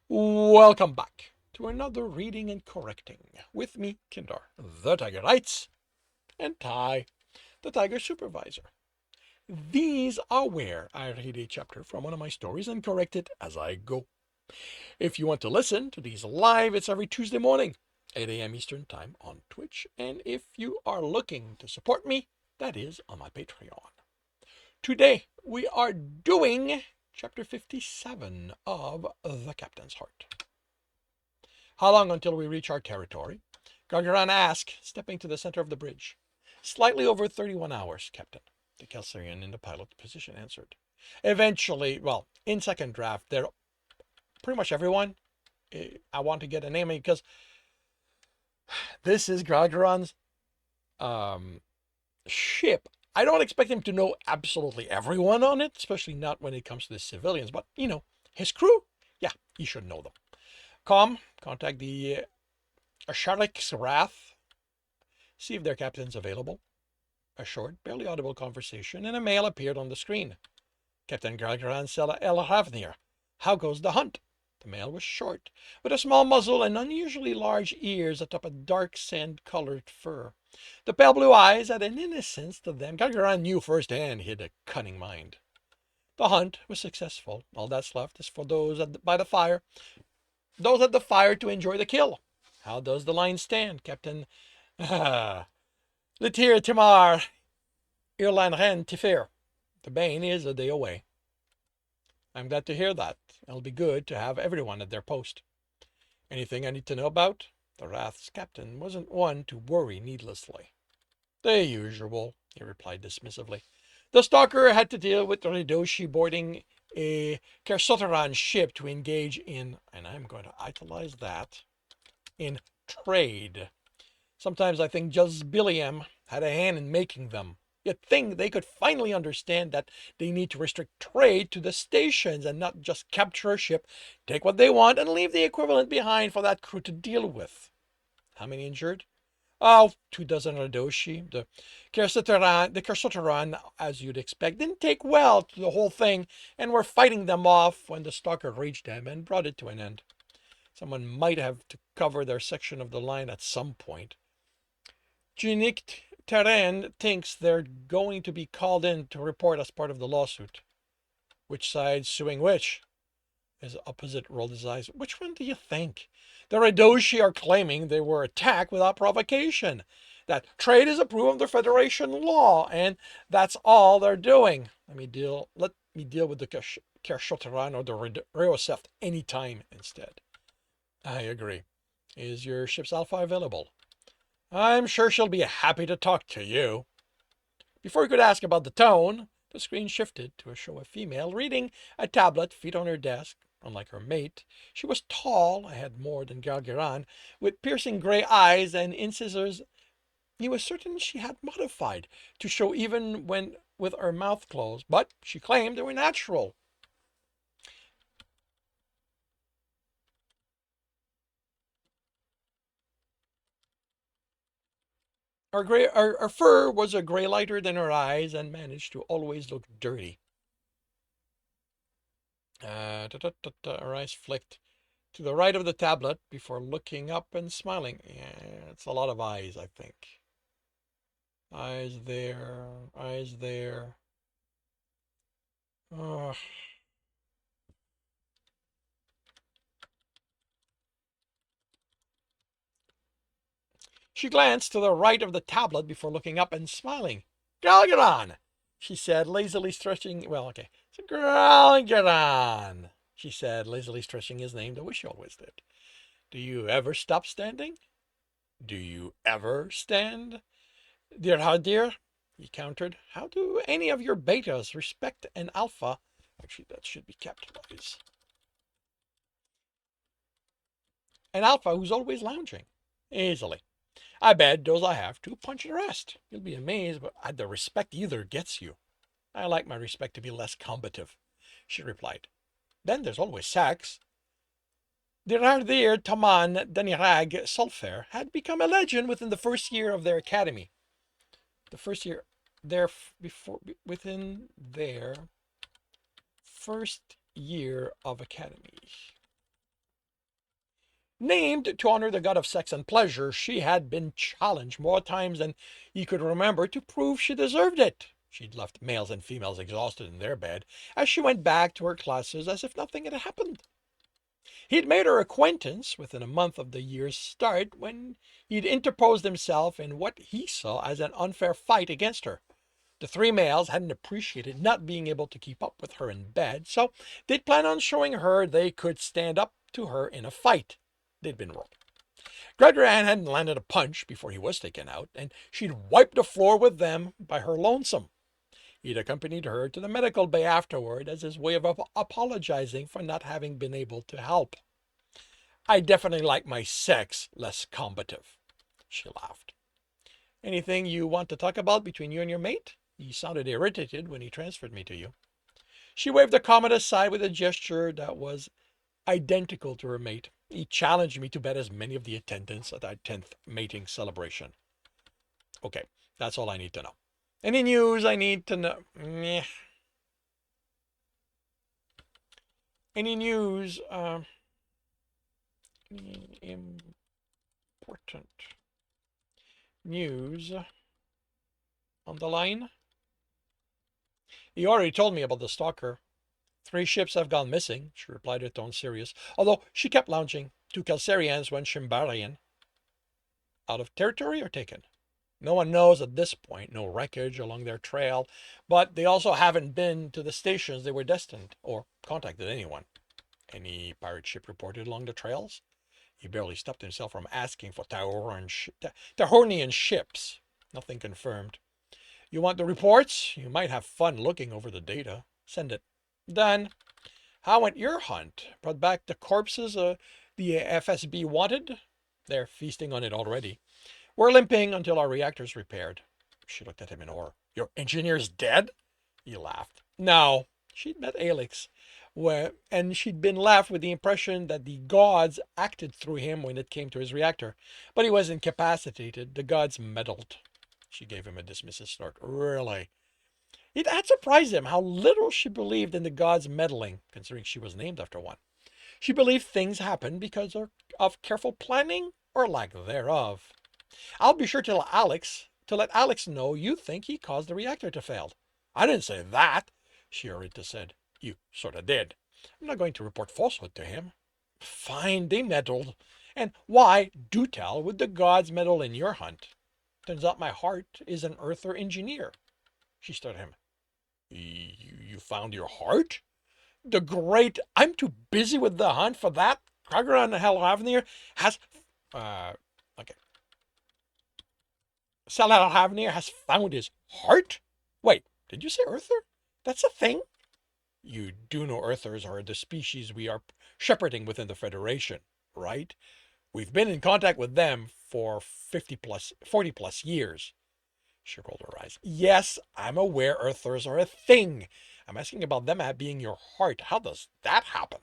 Welcome back to another reading and correcting with me, Kindar, the Tiger Knights, and Ty, the Tiger Supervisor. These are where I read a chapter from one of my stories and correct it as I go. If you want to listen to these live, it's every Tuesday morning, 8 a.m. Eastern Time on Twitch. And if you are looking to support me, that is on my Patreon. Today, we are doing chapter 57 of The Captain's Heart. How long until we reach our territory? Gralgiran asked, stepping to the center of the bridge. Slightly over 31 hours, Captain, the Kelsirian in the pilot position answered. Eventually, well, in second draft, they're pretty much everyone. I want to get a name because this is Gralgiran's ship. I don't expect him to know absolutely everyone on it, especially not when it comes to the civilians, but, his crew, yeah, he should know them. Contact the Asharik's Wrath. See if their captain's available. A short, barely audible conversation, and a mail appeared on the screen. Captain Gralgiran Sela El Havnir. How goes the hunt? The mail was short, with a small muzzle and unusually large ears atop a dark sand-colored fur. The pale blue eyes had an innocence to them Gralgiran knew firsthand he had a cunning mind. The hunt was successful. All that's left is for those by the fire, those at the fire to enjoy the kill. How does the line stand, Captain? Litir Timar Irlan Ren Tifir. The Bane is a day away. I'm glad to hear that. It'll be good to have everyone at their post. Anything I need to know about? The Wrath's captain wasn't one to worry needlessly. The usual, he replied dismissively. The stalker had to deal with Ridoshi boarding a Kersotaran ship to engage in, and I'm going to italize that, in trade. Sometimes I think just Billiam had a hand in making them. You'd think they could finally understand that they need to restrict trade to the stations and not just capture a ship, take what they want, and leave the equivalent behind for that crew to deal with. How many injured? Oh, 2 dozen Radoshi. The Kersotaran, as you'd expect, didn't take well to the whole thing and were fighting them off when the stalker reached them and brought it to an end. Someone might have to cover their section of the line at some point. Junique Terrain thinks they're going to be called in to report as part of the lawsuit. Which side's suing which? His opposite rolled his eyes. Which one do you think? The Radoshi are claiming they were attacked without provocation. That trade is approved under Federation law, and that's all they're doing. Let me deal with the Kershotaran or the Reoseft any time instead. I agree. Is your ship's alpha available? I'm sure she'll be happy to talk to you. Before he could ask about the tone, the screen shifted to show a female reading a tablet, feet on her desk. Unlike her mate, she was tall, a head more than Gralgiran, with piercing gray eyes and incisors he was certain she had modified to show even when with her mouth closed, but she claimed they were natural. Her fur was a gray lighter than her eyes and managed to always look dirty. Her eyes flicked to the right of the tablet before looking up and smiling. Yeah, it's a lot of eyes, I think. Eyes there, eyes there. Oh. She glanced to the right of the tablet before looking up and smiling. Gralgiran, she said, lazily stretching. Well, okay. So Gralgiran, she said, lazily stretching his name the way she always did. Do you ever stop standing? Do you ever stand? Dear Hadir, he countered, how do any of your betas respect an alpha? Actually, that should be capitalized. An alpha who's always lounging. Easily. I bet those I have to punch the rest. You'll be amazed at the respect either gets you. I like my respect to be less combative, she replied. Then there's always sex. Dirardir Taman Danirag Sulfair had become a legend within the first year of their academy. The first year within their first year of academy. Named to honor the god of sex and pleasure, she had been challenged more times than he could remember to prove she deserved it. She'd left males and females exhausted in their bed as she went back to her classes as if nothing had happened. He'd made her acquaintance within a month of the year's start when he'd interposed himself in what he saw as an unfair fight against her. The three males hadn't appreciated not being able to keep up with her in bed, so they'd planned on showing her they could stand up to her in a fight. They'd been wrong. Gralgiran hadn't landed a punch before he was taken out, and she'd wiped the floor with them by her lonesome. He'd accompanied her to the medical bay afterward as his way of apologizing for not having been able to help. I definitely like my sex less combative. She laughed. Anything you want to talk about between you and your mate? He sounded irritated when he transferred me to you. She waved the comment aside with a gesture that was identical to her mate. He challenged me to bet as many of the attendants at our 10th mating celebration. Okay, that's all I need to know. Any news I need to know? Meh. Any news? Important news on the line? You already told me about the stalker. 3 ships have gone missing, she replied with tone serious, although she kept lounging. 2 Kelsirians, 1 Shimbarian. Out of territory or taken? No one knows at this point, no wreckage along their trail, but they also haven't been to the stations they were destined, or contacted anyone. Any pirate ship reported along the trails? He barely stopped himself from asking for Tahornian ships. Nothing confirmed. You want the reports? You might have fun looking over the data. Send it. Done. How went your hunt? Brought back the corpses the FSB wanted? They're feasting on it already. We're limping until our reactor's repaired. She looked at him in horror. Your engineer's dead? He laughed. No. She'd met Alex, and she'd been left with the impression that the gods acted through him when it came to his reactor. But he was incapacitated. The gods meddled. She gave him a dismissive snort. Really? It had surprised him how little she believed in the gods meddling, considering she was named after one. She believed things happened because of careful planning or lack thereof. I'll be sure to let Alex know you think he caused the reactor to fail. I didn't say that, she hurried said. You sort of did. I'm not going to report falsehood to him. Fine, they meddled. And why, do tell, would the gods meddle in your hunt? Turns out my heart is an Earther engineer. She stared at him. You found your heart? The great, I'm too busy with the hunt for that. Gralgiran Helhavnir has, okay. Helhavnir has found his heart? Wait, did you say Earther? That's a thing? You do know Earthers are the species we are shepherding within the Federation, right? We've been in contact with them for 40 plus years. She rolled her eyes. Yes, I'm aware Earthers are a thing. I'm asking about them being your heart. How does that happen?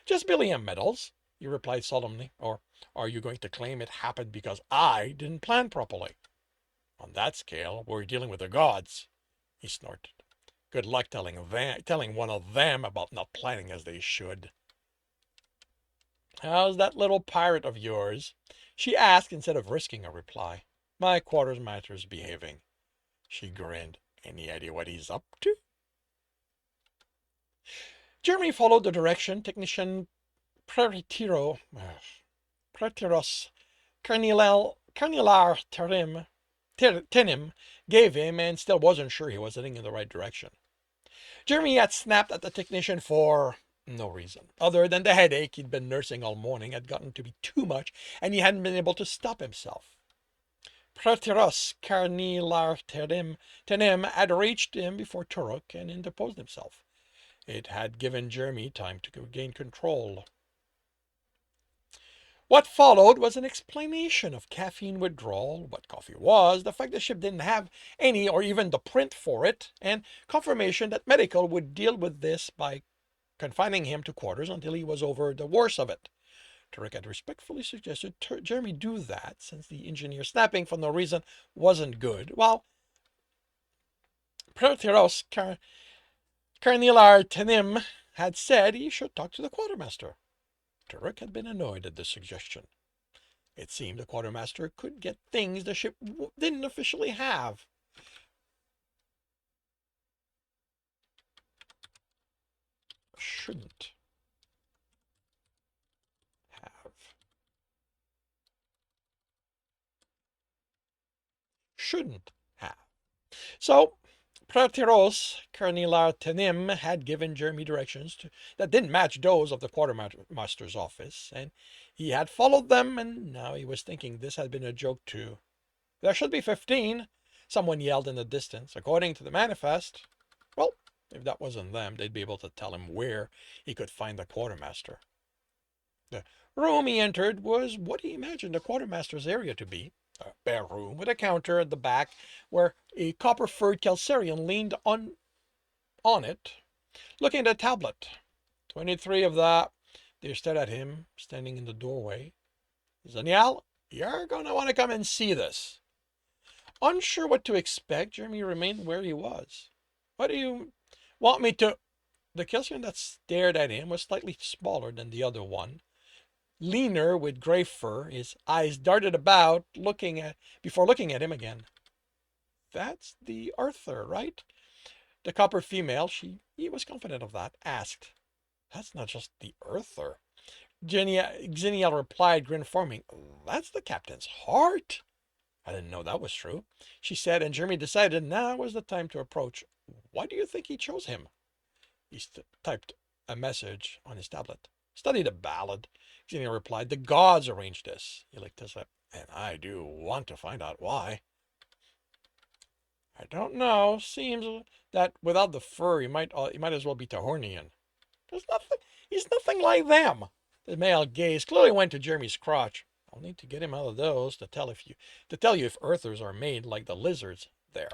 Just Billiam medals, he replied solemnly. Or are you going to claim it happened because I didn't plan properly? On that scale, we're dealing with the gods. He snorted. Good luck telling one of them about not planning as they should. How's that little pirate of yours? She asked instead of risking a reply. My quarters master's behaving. She grinned. Any idea what he's up to? Jeremy followed the direction technician Pretiros Carnilar Tenim gave him and still wasn't sure he was heading in the right direction. Jeremy had snapped at the technician for no reason, other than the headache he'd been nursing all morning had gotten to be too much and he hadn't been able to stop himself. Pretiros Carnilar Tenim had reached him before Turok and interposed himself. It had given Jeremy time to gain control. What followed was an explanation of caffeine withdrawal, what coffee was, the fact the ship didn't have any or even the print for it, and confirmation that medical would deal with this by confining him to quarters until he was over the worst of it. Turek had respectfully suggested Jeremy do that, since the engineer snapping for no reason wasn't good, while Pretiros Carnilar Tenim had said he should talk to the quartermaster. Turek had been annoyed at this suggestion. It seemed the quartermaster could get things the ship didn't officially have. Shouldn't have. Shouldn't have. So, Prateros Carnilar had given Jeremy directions that didn't match those of the quartermaster's office, and he had followed them, and now he was thinking this had been a joke too. There should be 15, someone yelled in the distance. According to the manifest, well, if that wasn't them, they'd be able to tell him where he could find the quartermaster. The room he entered was what he imagined the quartermaster's area to be. A bare room with a counter at the back where a copper-furred Kelsirian leaned on it, looking at a tablet. 23 of that. They stared at him, standing in the doorway. Zaniel, you're going to want to come and see this. Unsure what to expect, Jeremy remained where he was. What do you want me to... The Kelsirian that stared at him was slightly smaller than the other one, leaner with gray fur. His eyes darted about, before looking at him again. That's the Earther, right? The copper female, he was confident of that, asked. That's not just the Earther. Xenia replied, grin forming. That's the captain's heart. I didn't know that was true, she said, and Jeremy decided now was the time to approach. Why do you think he chose him? He typed a message on his tablet. Study the ballad, Xenia replied. The gods arranged this. He licked his lip. And I do want to find out why. I don't know. Seems that without the fur, he might as well be Tahornian. He's nothing like them. The male gaze clearly went to Jeremy's crotch. I'll need to get him out of those to tell you if Earthers are made like the lizards there.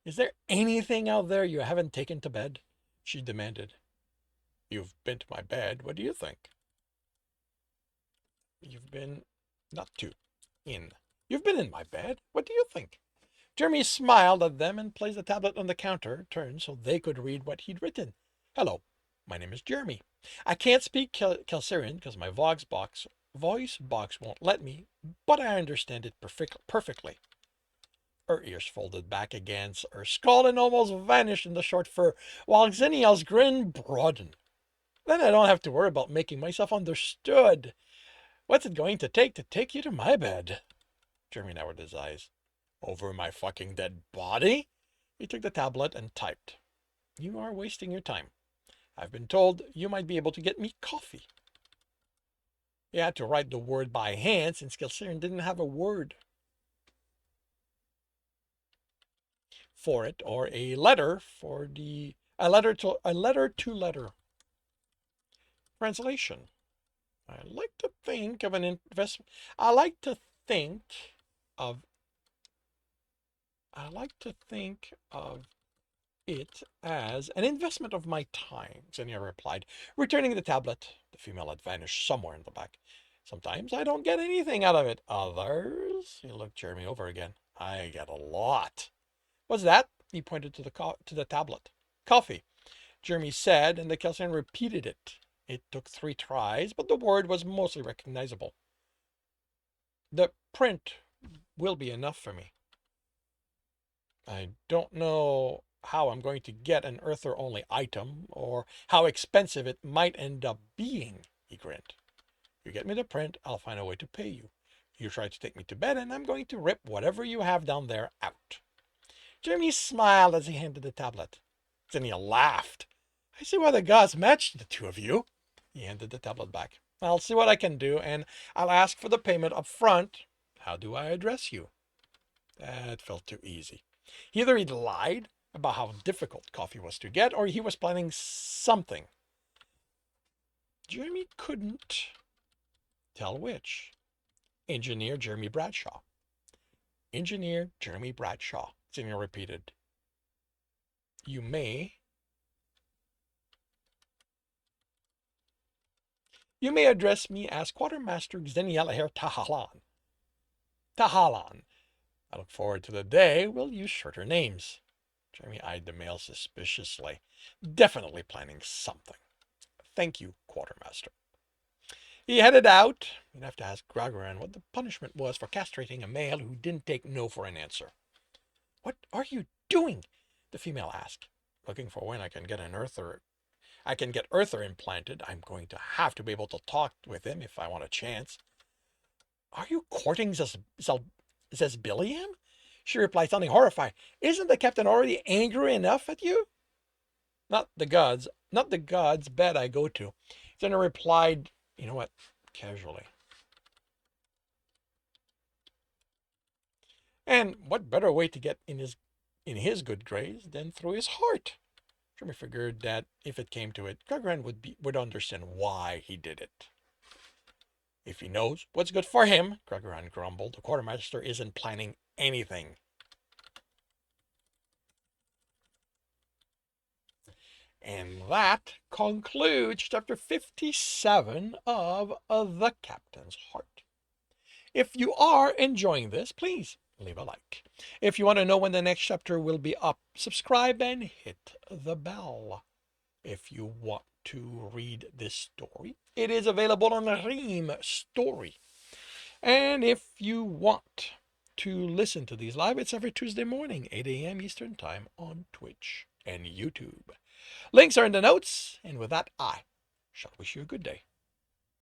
Is there anything out there you haven't taken to bed? She demanded. You've been to my bed. What do you think? You've been You've been in my bed. What do you think? Jeremy smiled at them and placed the tablet on the counter, turned so they could read what he'd written. Hello, my name is Jeremy. I can't speak Kelsirian because my voice box won't let me, but I understand it perfectly. Her ears folded back against her skull and almost vanished in the short fur, while Xenia's grin broadened. Then I don't have to worry about making myself understood. What's it going to take you to my bed? Jeremy narrowed his eyes. Over my fucking dead body? He took the tablet and typed. You are wasting your time. I've been told you might be able to get me coffee. He had to write the word by hand since Kelsirian didn't have a word for it, or a letter to letter. Translation. I like to think of it as an investment of my time, Xenia replied, returning the tablet. The female had vanished somewhere in the back. Sometimes I don't get anything out of it. Others, he looked Jeremy over again. I get a lot. What's that? He pointed to the tablet. Coffee, Jeremy said, and the Kelsirian repeated it. It took 3 tries, but the word was mostly recognizable. The print will be enough for me. I don't know how I'm going to get an Earther-only item, or how expensive it might end up being, he grinned. You get me the print, I'll find a way to pay you. You try to take me to bed, and I'm going to rip whatever you have down there out. Jeremy smiled as he handed the tablet. Xenia laughed. I see why the gods matched the two of you. He handed the tablet back. I'll see what I can do, and I'll ask for the payment up front. How do I address you? That felt too easy. Either he'd lied about how difficult coffee was to get, or he was planning something. Jeremy couldn't tell which. Engineer Jeremy Bradshaw. Engineer Jeremy Bradshaw, Xenia repeated. You may address me as Quartermaster Xeniel Tahalan. Tahalan. I look forward to the day we'll use shorter names. Jeremy eyed the mail suspiciously. Definitely planning something. Thank you, quartermaster. He headed out. You'd have to ask Gralgiran what the punishment was for castrating a male who didn't take no for an answer. What are you doing? The female asked. Looking for when I can get Earther implanted. I'm going to have to be able to talk with him if I want a chance. Are you courting Zesbilium? She replied, sounding horrified. Isn't the captain already angry enough at you? Not the gods bed I go to. Then I replied, you know what, casually. And what better way to get in his good grace than through his heart? Jimmy figured that if it came to it, Gralgiran would understand why he did it. If he knows what's good for him, Gralgiran grumbled, the quartermaster isn't planning anything. And that concludes chapter 57 of The Captain's Heart. If you are enjoying this, please leave a like. If you want to know when the next chapter will be up, subscribe and hit the bell. If you want to read this story, it is available on the Ream Story. And if you want to listen to these live, it's every Tuesday morning, 8 a.m. Eastern Time on Twitch and YouTube. Links are in the notes, and with that, I shall wish you a good day.